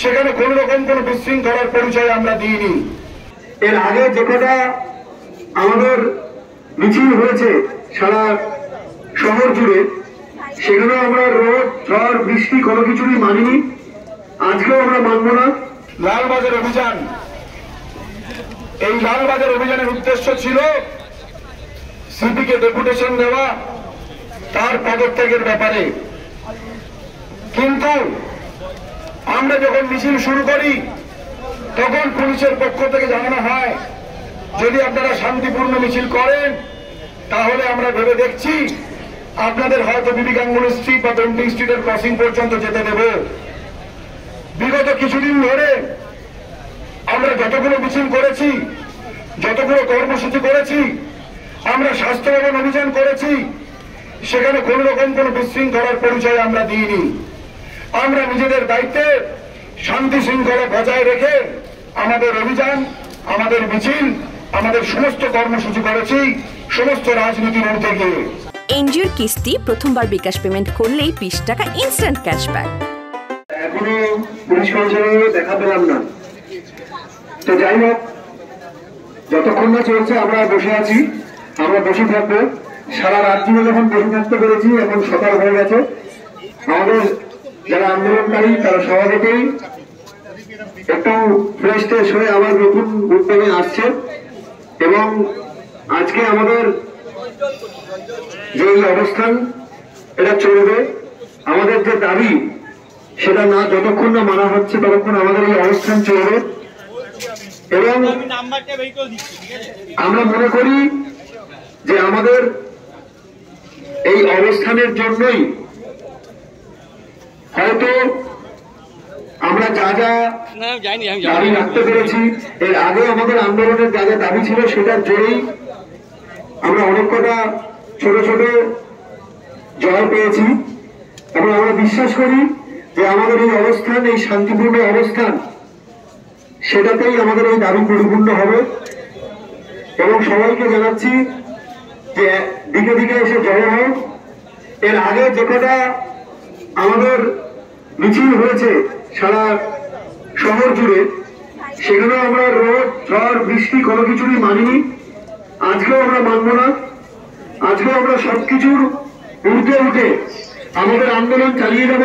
সেখানে কোন রকম কোন বিশৃঙ্খলার পরিচয় আমরা দিইনি। এর আগে যে কটা আমাদের মিছিল হয়েছে সারা শহর জুড়ে, সেখানে আমরা রোদ ঝড় বৃষ্টি কোনো কিছুরই মানিনি, আজকেও আমরা মানব না। লালবাজার অভিযান, এই লালবাজার অভিযানের উদ্দেশ্য ছিল সিপিকে ডেপুটেশন দেওয়া তার পদত্যাগের ব্যাপারে। কিন্তু আমরা যখন মিছিল শুরু করি তখন পুলিশের পক্ষ থেকে জানানো হয় যদি আপনারা শান্তিপূর্ণ মিছিল করেন তাহলে আমরা ভেবে দেখছি আপনাদের হয়তো বিবি গাঙ্গুলি স্ট্রিট বা বেন্টিং স্ট্রিটের ক্রসিং পর্যন্ত যেতে দেব। বিগত কিছুদিন ধরে আমরা যতগুলো মিছিল করেছি, যতগুলো কর্মসূচি করেছি, আমরা স্বাস্থ্য ভবন অভিযান করেছি, সেখানে কোন রকম কোন বিশৃঙ্খলার পরিচয় আমরা দিইনি। আমরা নিজেদের দায়িত্বে শান্তি শৃঙ্খলা বজায় রেখে আমাদের অভিযান, আমাদের মিছিল, আমাদের সমস্ত কর্মসূচি করেছি সমস্ত রাজনীতির ঊর্ধ্বে গিয়ে। এনজিওর কিস্তি প্রথমবার বিকাশ পেমেন্ট করলেই 20 টাকা ইনস্ট্যান্ট ক্যাশব্যাক। এখনো পুলিশ কমিশনারও দেখা পেলাম না। তো যাই হোক, যতক্ষণ না চলছে আমরা বসে আছি, আমরা বসে থাকবো। সারা রাত জুড়ে যখন বসে থাকতে পেরেছি, এখন সকাল হয়ে গেছে। আমাদের যারা আন্দোলনকারী তারা স্বভাবতই একটু ফ্রেশ ট্রেশ হয়ে আবার নতুন উদ্যোগে আসছে। এবং আজকে আমাদের যে অবস্থান এটা চলবে, আমাদের যে দাবি সেটা না যতক্ষণ না মানা হচ্ছে ততক্ষণ আমাদের এই অবস্থান চলবে। এবং আমরা মনে করি যে আমাদের এই অবস্থানের জন্যই হয়তো আমরা যা যা দাবি রাখতে পেরেছি, এর আগে আমাদের আন্দোলনের যা যা দাবি ছিল সেটার জোরেই আমরা অনেক কটা ছোট ছোট জয় পেয়েছি। এবং আমরা বিশ্বাস করি যে আমাদের এই অবস্থান, এই শান্তিপূর্ণ অবস্থান, সেটাতেই আমাদের এই দাবি পরিপূর্ণ হবে। এবং সবাইকে জানাচ্ছি যে দিকে দিকে এসে জড়ো হোক। এর আগে যে কটা আমাদের মিছিল হয়েছে সারা শহর জুড়ে, সেখানে আমরা রোদ ঝড় বৃষ্টি কোনো কিছুরই মানিনি, আজকেও আমরা মানব না। আজকেও আমরা সবকিছুর ঊর্ধ্বে উঠে আমাদের আন্দোলন চালিয়ে যাব।